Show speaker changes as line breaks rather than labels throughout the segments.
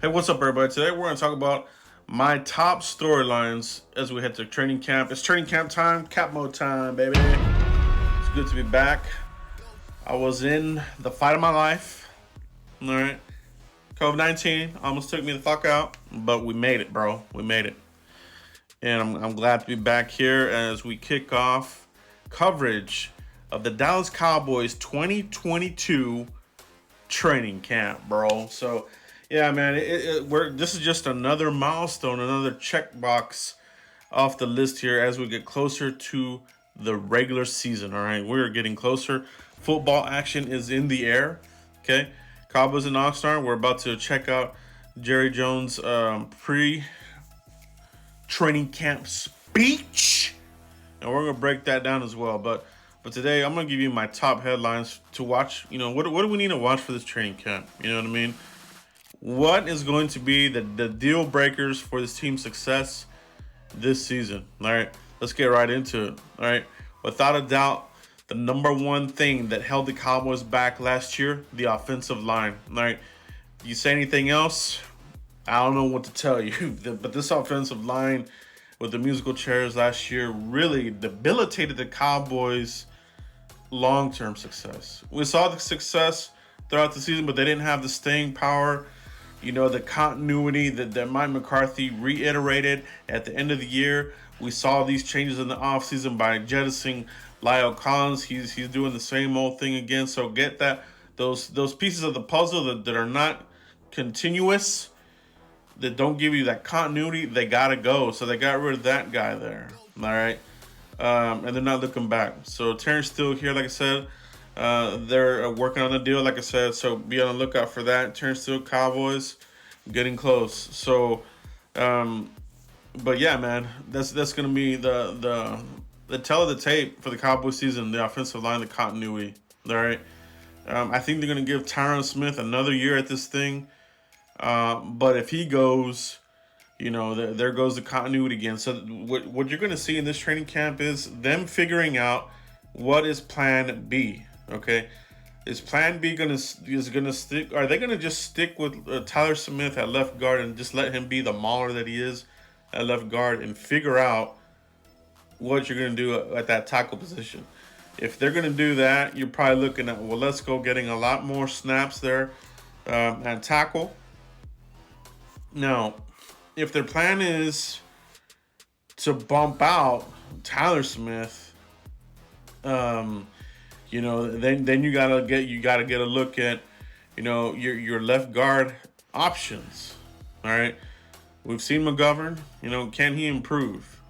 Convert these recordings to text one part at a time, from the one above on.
Hey, what's up, everybody? Today we're going to talk about my top storylines as we head to training camp. It's training camp time, cap mode time, baby. It's good to be back. I was in the fight of my life. All right. COVID-19 almost took me the fuck out, but we made it, bro. We made it. And I'm glad to be back here as we kick off coverage of the Dallas Cowboys 2022 training camp, bro. So, yeah, man, this is just another milestone, another checkbox off the list here as we get closer to the regular season. All right, we're getting closer. Football action is in the air. Okay, Cowboys and Oxnard. We're about to check out Jerry Jones' pre-training camp speech, and we're gonna break that down as well. But today, I'm gonna give you my top headlines to watch. You know, what do we need to watch for this training camp? You know what I mean? What is going to be the deal breakers for this team's success this season? All right, let's get right into it. All right, without a doubt, the number one thing that held the Cowboys back last year, the offensive line. All right, you say anything else, I don't know what to tell you. But this offensive line with the musical chairs last year really debilitated the Cowboys' long-term success. We saw the success throughout the season, but they didn't have the staying power. You know, the continuity that Mike McCarthy reiterated at the end of the year. We saw these changes in the offseason by jettisoning Lyle Collins. He's doing the same old thing again. So get that those pieces of the puzzle that are not continuous, that don't give you that continuity, they gotta go. So they got rid of that guy there. All right. And they're not looking back. So Terrence Steele here, like I said, they're working on the deal, like I said. So be on the lookout for that. Terrence Steele, Cowboys, getting close. So, but yeah, man, that's gonna be the tell of the tape for the Cowboys season. The offensive line, the continuity. All right. I think they're gonna give Tyron Smith another year at this thing. But if he goes, you know, there goes the continuity again. So what you're going to see in this training camp is them figuring out what is Plan B. Okay, is Plan B going to stick? Are they going to just stick with Tyler Smith at left guard and just let him be the mauler that he is at left guard and figure out what you're going to do at that tackle position? If they're going to do that, you're probably looking at, well, let's go getting a lot more snaps there at tackle. Now, if their plan is to bump out Tyler Smith, you know, then you gotta get a look at, you know, your left guard options. All right, we've seen McGovern. You know, can he improve?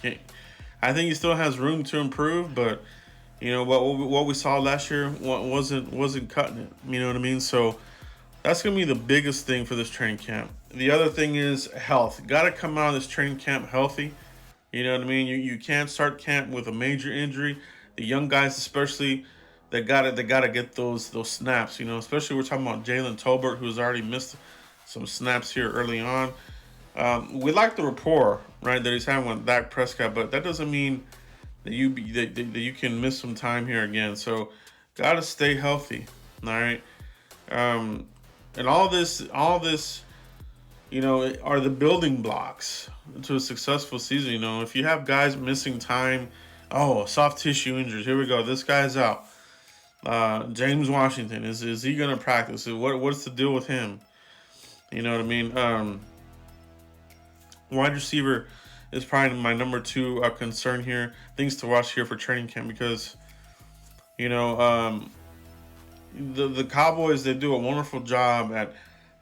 I think he still has room to improve, but you know what we saw last year wasn't cutting it. You know what I mean? So that's going to be the biggest thing for this training camp. The other thing is health. Got to come out of this training camp healthy. You know what I mean? You can't start camp with a major injury. The young guys, especially, they got to get those snaps. You know, especially we're talking about Jalen Tolbert, who's already missed some snaps here early on. We like the rapport, right, that he's having with Dak Prescott, but that doesn't mean that you can miss some time here again. So, got to stay healthy. All right. And all this, you know, are the building blocks to a successful season. You know, if you have guys missing time, soft tissue injuries. Here we go. This guy's out. James Washington, is he going to practice? What's the deal with him? You know what I mean? Wide receiver is probably my number two concern here. Things to watch here for training camp because, you know, the Cowboys, they do a wonderful job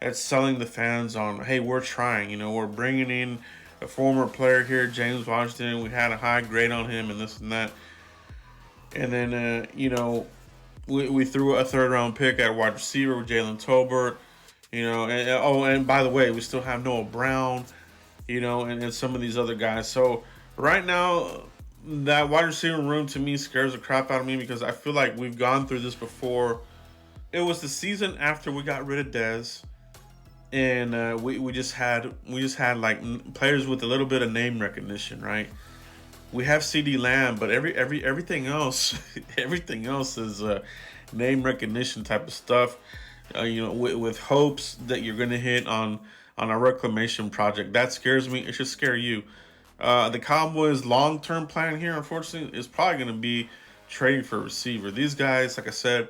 at selling the fans on, hey, we're trying. You know, we're bringing in a former player here, James Washington. We had a high grade on him and this and that. And then, you know, we threw a third-round pick at wide receiver with Jalen Tolbert. You know, and by the way, we still have Noah Brown, you know, and some of these other guys. So right now, that wide receiver room to me scares the crap out of me because I feel like we've gone through this before. It was the season after we got rid of Dez, and we just had like players with a little bit of name recognition, right? We have CD Lamb, but everything else everything else is name recognition type of stuff. with hopes that you're going to hit on a reclamation project. That scares me. It should scare you. The Cowboys' long-term plan here, unfortunately, is probably going to be trading for a receiver. These guys, like I said,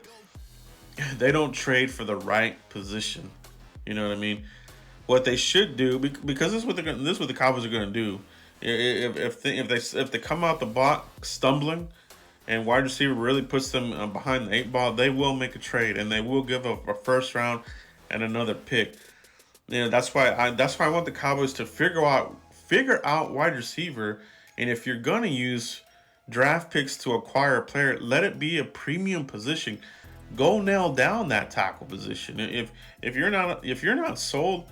they don't trade for the right position. You know what I mean? What they should do, because this is what the Cowboys are going to do. If they come out the block stumbling, and wide receiver really puts them behind the 8 ball, they will make a trade and they will give up a first round and another pick. That's why I want the Cowboys to figure out wide receiver, and if you're gonna use draft picks to acquire a player, let it be a premium position. Go nail down that tackle position. If you're not sold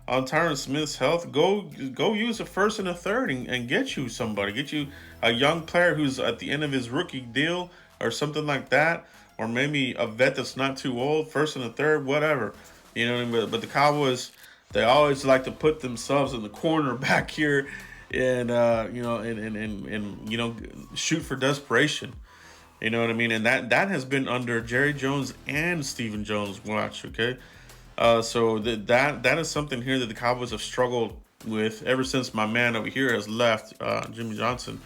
on Tyron Smith's health, go use a first and a third and get you somebody. Get you a young player who's at the end of his rookie deal or something like that, or maybe a vet that's not too old, first and a third, whatever. You know what I mean? But the Cowboys, they always like to put themselves in the corner back here, and shoot for desperation. You know what I mean? And that has been under Jerry Jones and Stephen Jones' watch. Okay. So that is something here that the Cowboys have struggled with ever since my man over here has left, Jimmy Johnson.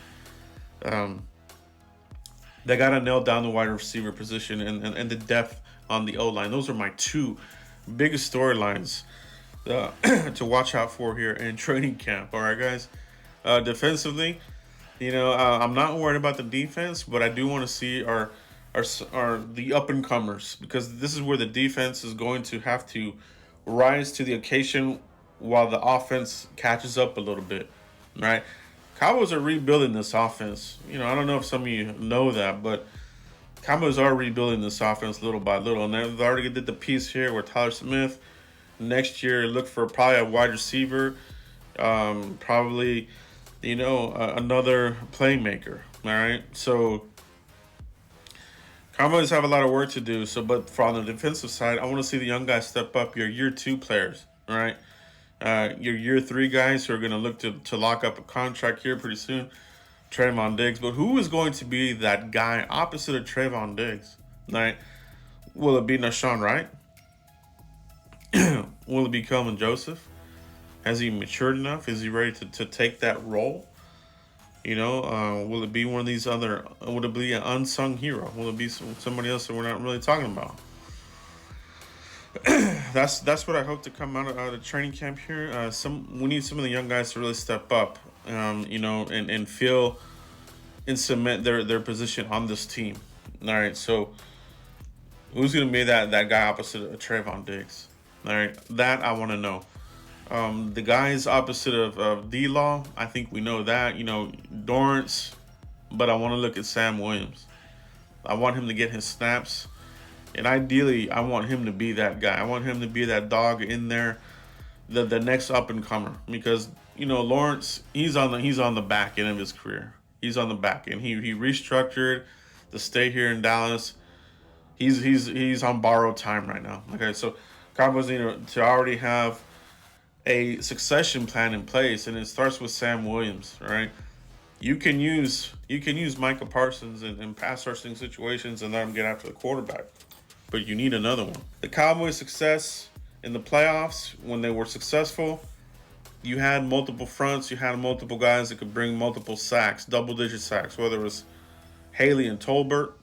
They got to nail down the wide receiver position and the depth on the O-line. Those are my two biggest storylines to watch out for here in training camp. All right, guys. Defensively, I'm not worried about the defense, but I do want to see our the up and comers, because this is where the defense is going to have to rise to the occasion while the offense catches up a little bit, right? Cowboys are rebuilding this offense. I don't know if some of you know that, but Cowboys are rebuilding this offense little by little, and they've already did the piece here with Tyler Smith. Next year, look for probably a wide receiver, probably another playmaker. All right, so Cowboys have a lot of work to do. But on the defensive side, I want to see the young guys step up. Your year 2 players, all right? Your year 3 guys who are going to look to lock up a contract here pretty soon. Trayvon Diggs. But who is going to be that guy opposite of Trayvon Diggs? All right? Will it be Nashawn Wright? Will it be Kelvin Joseph? Has he matured enough? Is he ready to take that role? Will it be one of these other? Would it be an unsung hero? Will it be somebody else that we're not really talking about? That's what I hope to come out of the training camp here. We need some of the young guys to really step up, and feel and cement their position on this team. All right, so who's going to be that guy opposite of Trayvon Diggs? All right, that I want to know. The guys opposite of D-Law, I think we know that. Dorrance, but I want to look at Sam Williams. I want him to get his snaps, and ideally, I want him to be that guy. I want him to be that dog in there, the next up and comer. Because Lawrence, he's on the back end of his career. He's on the back end. He restructured to stay here in Dallas. He's on borrowed time right now. Okay, so Cowboys need to already have a succession plan in place, and it starts with Sam Williams. Right? You can use Micah Parsons in pass rushing situations and let him get after the quarterback, but you need another one. The Cowboys' success in the playoffs, when they were successful, you had multiple fronts. You had multiple guys that could bring multiple sacks, double-digit sacks, whether it was Haley and Tolbert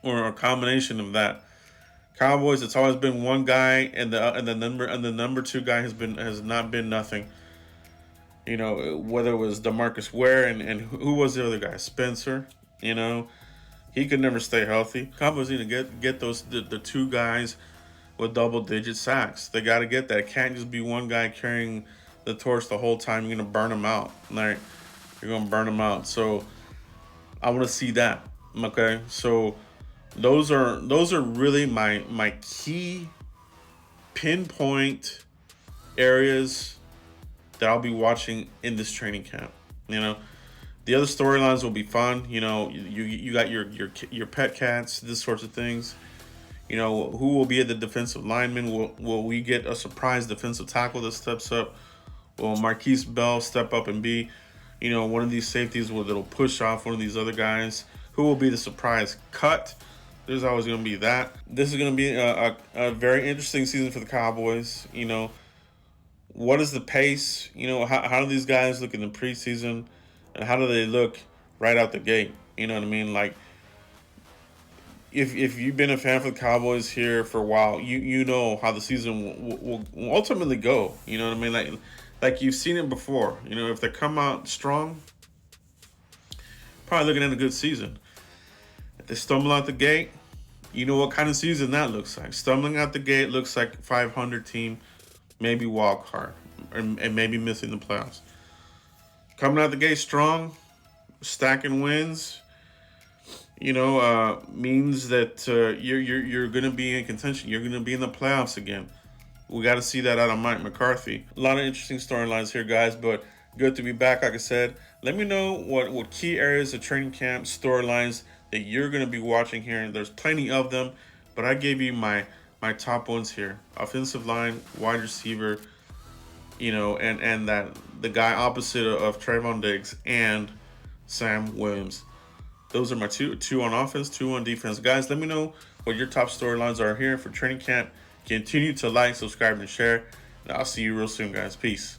or a combination of that. Cowboys, it's always been one guy, and the number 2 guy has not been nothing. Whether it was DeMarcus Ware and who was the other guy, Spencer. He could never stay healthy. Cowboys need to get those the 2 guys with double-digit sacks. They got to get that. It can't just be one guy carrying the torch the whole time. You're gonna burn them out. Right? You're gonna burn them out. So I want to see that. Okay, so. Those are really my key pinpoint areas that I'll be watching in this training camp. The other storylines will be fun. You got your pet cats, this sorts of things. Who will be at the defensive lineman? Will we get a surprise defensive tackle that steps up? Will Marquise Bell step up and be, one of these safeties that'll push off one of these other guys? Who will be the surprise cut? There's always going to be that. This is going to be a very interesting season for the Cowboys. What is the pace? How do these guys look in the preseason, and how do they look right out the gate? You know what I mean? Like, if you've been a fan for the Cowboys here for a while, you know how the season will ultimately go. You know what I mean? Like you've seen it before. If they come out strong, probably looking at a good season. If they stumble out the gate, you know what kind of season that looks like. Stumbling out the gate looks like 500 team, maybe wild card, and maybe missing the playoffs. Coming out the gate strong, stacking wins, means that you're going to be in contention. You're going to be in the playoffs again. We got to see that out of Mike McCarthy. A lot of interesting storylines here, guys, but good to be back. Like I said, let me know what key areas of training camp storylines that you're going to be watching here. There's plenty of them, but I gave you my top ones here. Offensive line, wide receiver, and that the guy opposite of Trayvon Diggs and Sam Williams. Those are my two on offense, two on defense. Guys, let me know what your top storylines are here for training camp. Continue to like, subscribe, and share. And I'll see you real soon, guys. Peace.